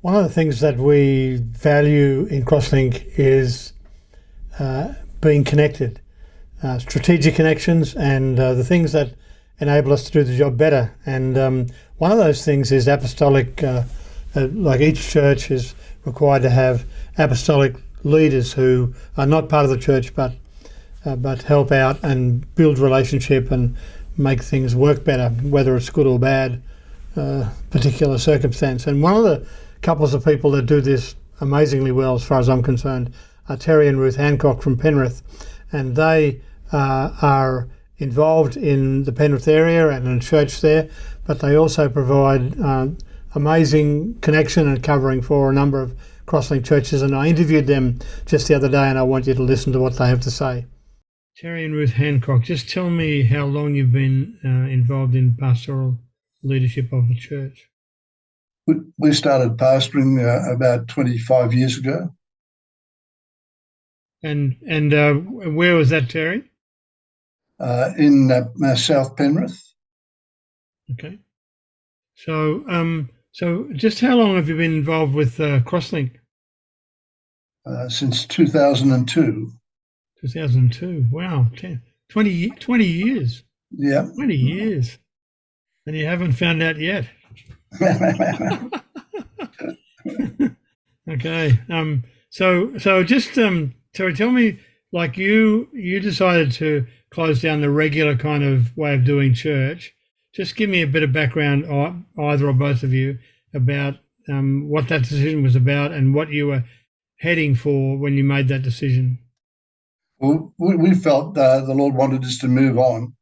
One of the things that we value in Crosslink is being connected, strategic connections, and the things that enable us to do the job better. And one of those things is apostolic. Like each church is required to have apostolic leaders who are not part of the church, but help out and build relationship and make things work better, whether it's good or bad, particular circumstance. And one of the couples of people that do this amazingly well, as far as I'm concerned, are Terry and Ruth Hancock from Penrith, and they are involved in the Penrith area and in church there, but they also provide amazing connection and covering for a number of Crosslink churches, and I interviewed them just the other day, and I want you to listen to what they have to say. Terry and Ruth Hancock, just tell me how long you've been involved in pastoral leadership of the church. We started pastoring about 25 years ago. And where was that, Terry? In South Penrith. Okay. So just how long have you been involved with Crosslink? Since 2002. 2002. Wow. 20 years. Yeah. 20 years. And you haven't found out yet. Okay. So just Terry, tell me, like you decided to close down the regular kind of way of doing church. Just give me a bit of background, either or both of you, about what that decision was about and what you were heading for when you made that decision. Well, we felt the Lord wanted us to move on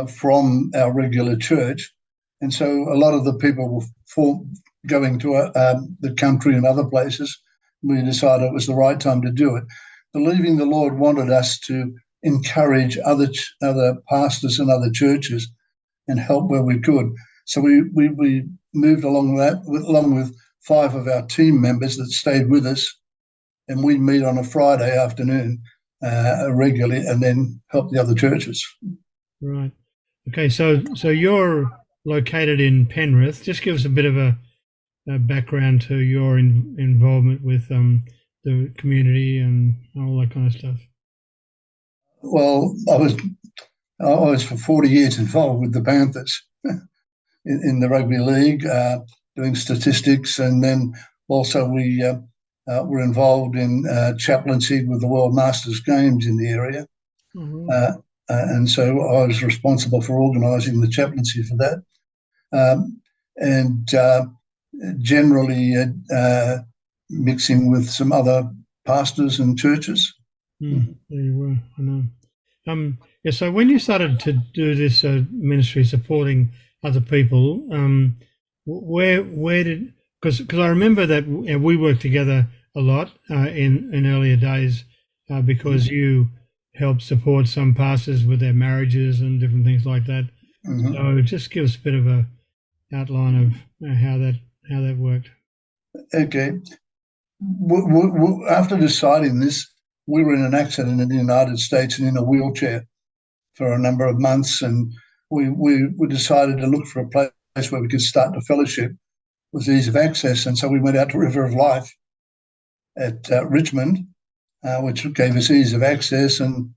from our regular church. And so a lot of the people were going to the country and other places. We decided it was the right time to do it, believing the Lord wanted us to encourage other pastors and other churches and help where we could. So we moved along with 5 of our team members that stayed with us, and we meet on a Friday afternoon regularly, and then help the other churches. Right. Okay. So you're located in Penrith. Just give us a bit of a background to your involvement with the community and all that kind of stuff. Well, I was for 40 years involved with the Panthers in the rugby league, doing statistics, and then also we were involved in chaplaincy with the World Masters Games in the area. Mm-hmm. And so I was responsible for organising the chaplaincy for that, and generally mixing with some other pastors and churches. There you were, I know. Yeah, so when you started to do this ministry supporting other people, where did, because I remember that we worked together a lot in earlier days because you helped support some pastors with their marriages and different things like that. Mm-hmm. So just give us a bit of a outline of how that worked. Okay. After deciding this, we were in an accident in the United States and in a wheelchair for a number of months, and we decided to look for a place where we could start the fellowship with ease of access. And so we went out to River of Life at Richmond, which gave us ease of access, and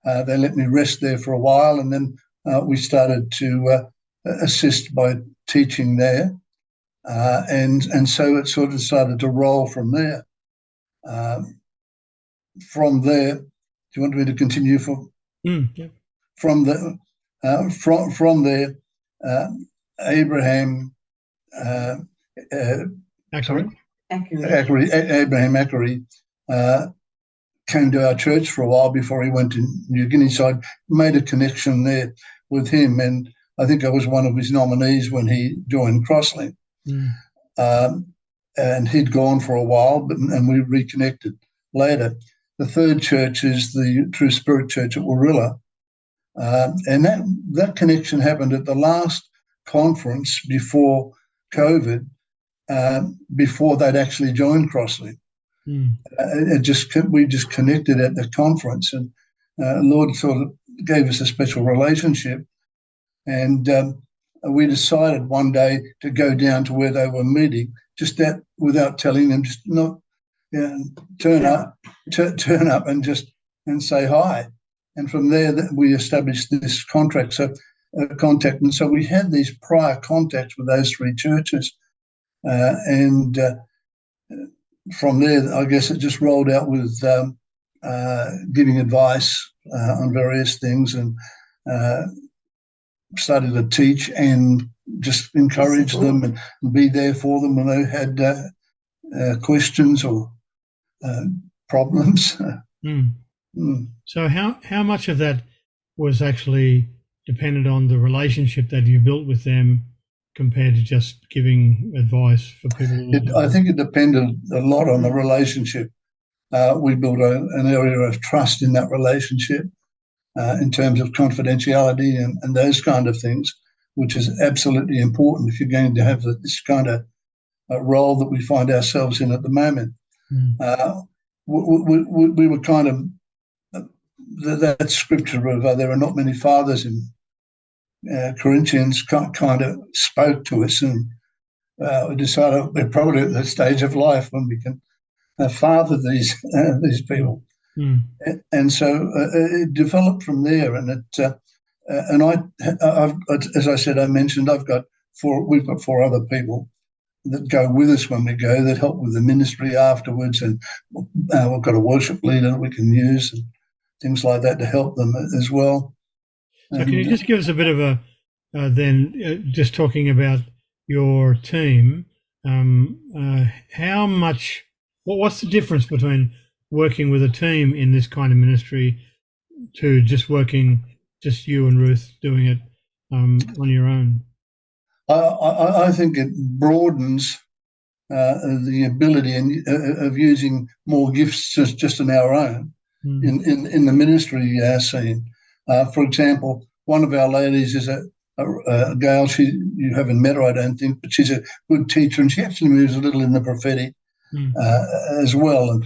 they let me rest there for a while, and then we started to assist by teaching there, and so it sort of started to roll from there. From there, do you want me to continue? Yeah. From there, Abraham Ackery came to our church for a while before he went to New Guinea. So I made a connection there with him, and I think I was one of his nominees when he joined Crosslink. And he'd gone for a while, and we reconnected later. The third church is the True Spirit Church at Warilla, and that connection happened at the last conference before COVID, before they'd actually joined Crosslink. We just connected at the conference, and Lord sort of gave us a special relationship, and we decided one day to go down to where they were meeting just that without telling them, just not turn up and say hi. And from there, we established this contact. And so we had these prior contacts with those three churches, and from there, I guess it just rolled out with giving advice on various things, and started to teach and just encourage them and be there for them when they had questions or problems. So how much of that was actually dependent on the relationship that you built with them compared to just giving advice for people? I think it depended a lot on the relationship. We built an area of trust in that relationship in terms of confidentiality and those kind of things, which is absolutely important if you're going to have this kind of role that we find ourselves in at the moment. We were kind of, that scripture of there are not many fathers in Corinthians kind of spoke to us, and we decided we're probably at the stage of life when we can father these people. And so it developed from there, and I've, as I said, I mentioned we've got 4 other people that go with us when we go, that help with the ministry afterwards, and we've got a worship leader that we can use and things like that to help them as well. So can you just give us a bit of a just talking about your team, how much, what's the difference between working with a team in this kind of ministry to just you and Ruth doing it on your own? I think it broadens the ability of using more gifts just in our own in the ministry scene. For example, one of our ladies is a girl. You haven't met her, I don't think, but she's a good teacher, and she actually moves a little in the prophetic as well. And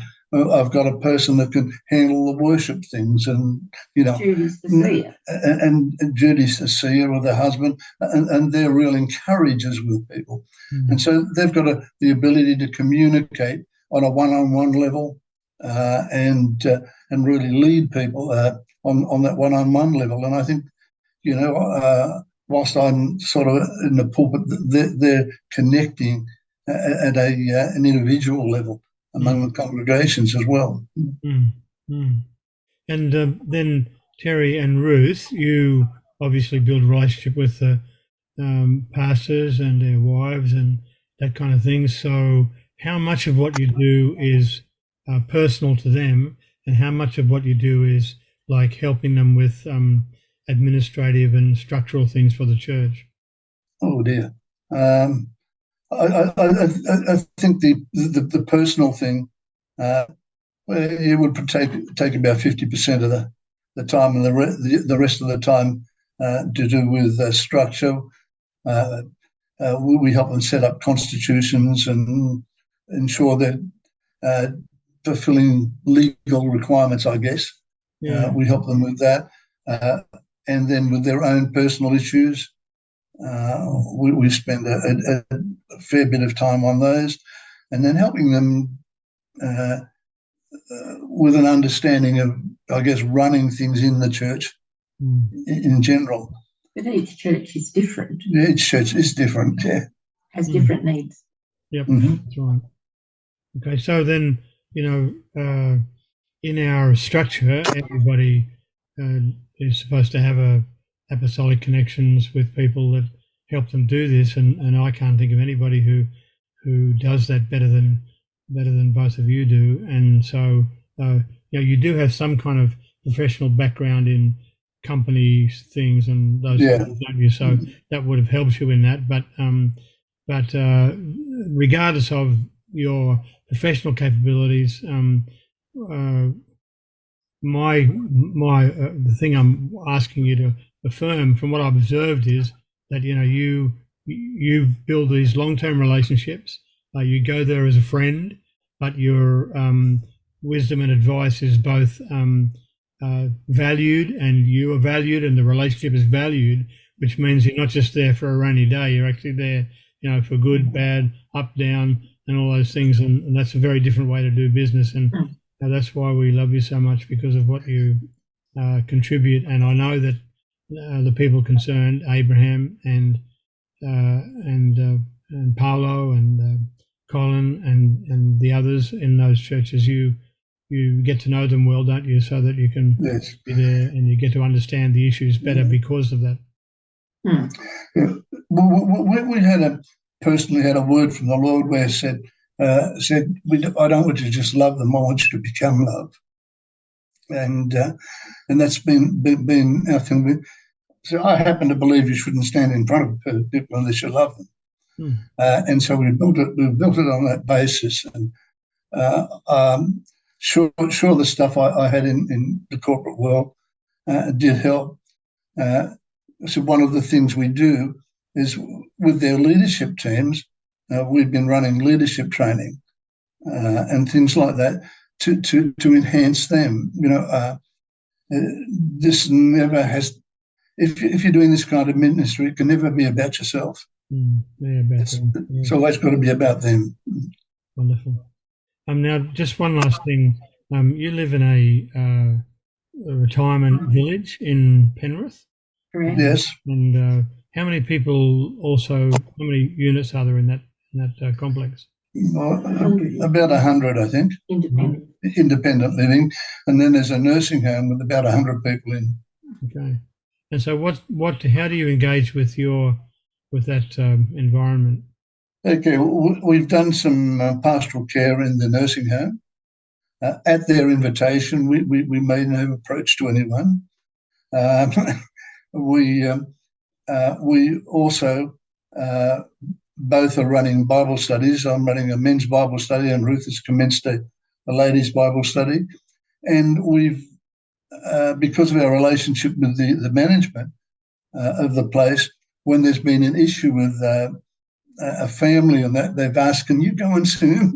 I've got a person that can handle the worship things, and Judy's the seer. And Judy's the seer with her husband, and they're real encouragers with people. And so they've got the ability to communicate on a one-on-one level and really lead people on that one-on-one level. And I think, whilst I'm sort of in the pulpit, they're connecting at an individual level among the congregations as well. And then Terry and Ruth, you obviously build a relationship with the pastors and their wives and that kind of thing. So how much of what you do is personal to them, and how much of what you do is like helping them with administrative and structural things for the church? Oh dear. I think the personal thing, it would take about 50% of the time, and the rest of the time to do with structure. We help them set up constitutions and ensure that fulfilling legal requirements, I guess. We help them with that. And then with their own personal issues, we spend a fair bit of time on those, and then helping them with an understanding of, I guess, running things in the church in general. But each church is different. Each church is different, has different needs. Yep, that's right. Okay, so then, in our structure, everybody is supposed to have apostolic connections with people that help them do this, and I can't think of anybody who does that better than both of you do. And so you do have some kind of professional background in company things and those things, don't you? So that would have helped you in that. But regardless of your professional capabilities, the thing I'm asking you to affirm from what I've observed is that you build these long-term relationships. You go there as a friend, but your wisdom and advice is both valued, and you are valued, and the relationship is valued, which means you're not just there for a rainy day. You're actually there for good, bad, up, down, and all those things. And that's a very different way to do business. And that's why we love you so much, because of what you contribute. And I know that the people concerned, Abraham and Paolo and Colin and the others in those churches, you get to know them well, don't you, so that you can Yes. be there and you get to understand the issues better because of that. Yeah. We personally had a word from the Lord where it said, I don't want you to just love them, I want you to become love. And that's been our thing. So I happen to believe you shouldn't stand in front of people unless you love them. And so we built it on that basis. And sure, the stuff I had in the corporate world did help. So one of the things we do is with their leadership teams, we've been running leadership training and things like that to enhance them. This never has. If you're doing this kind of ministry, it can never be about yourself. It's always got to be about them. Wonderful. Now, just one last thing. You live in a retirement village in Penrith. Correct. Yes. And how many units are there in that complex? About 100, I think. Independent living, and then there's a nursing home with about 100 people in. Okay. And so, how do you engage with that environment? Okay, we've done some pastoral care in the nursing home. At their invitation, we made no approach to anyone. We also both are running Bible studies. I'm running a men's Bible study, and Ruth has commenced a ladies' Bible study. And we've, because of our relationship with the management of the place, when there's been an issue with a family and that, they've asked, can you go and see them?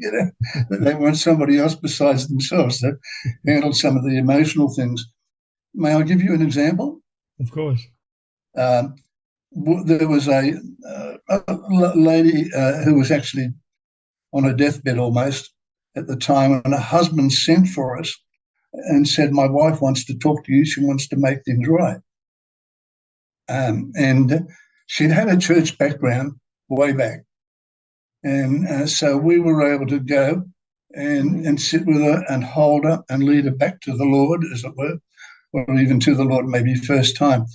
They want somebody else besides themselves to handle some of the emotional things. May I give you an example? Of course. There was a lady who was actually on her deathbed almost at the time, and her husband sent for us and said, my wife wants to talk to you. She wants to make things right. And she'd had a church background way back. And so we were able to go and sit with her and hold her and lead her back to the Lord, as it were, or even to the Lord maybe first time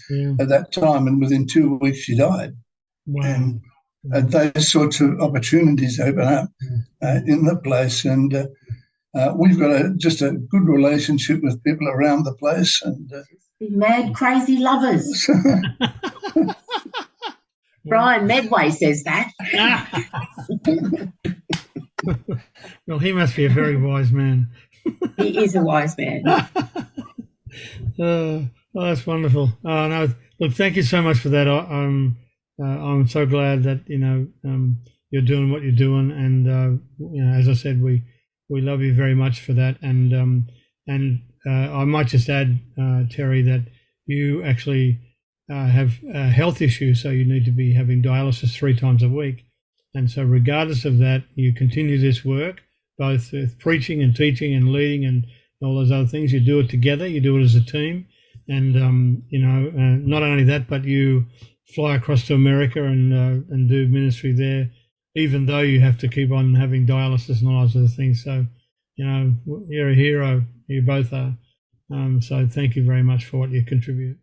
at that time. And within 2 weeks, she died. Wow. And those sorts of opportunities open up in the place. And we've got just a good relationship with people around the place. And mad, crazy lovers. Brian Medway says that. Well, he must be a very wise man. He is a wise man. Oh, that's wonderful. Oh, no, look, thank you so much for that. I'm so glad that you're doing what you're doing, and as I said, we love you very much for that. And I might just add, Terry, that you actually have a health issue, so you need to be having dialysis 3 times a week. And so regardless of that, you continue this work, both with preaching and teaching and leading and all those other things. You do it together, you do it as a team. And, not only that, but you fly across to America and do ministry there, even though you have to keep on having dialysis and all those other things. So, you're a hero. You both are. So thank you very much for what you contribute.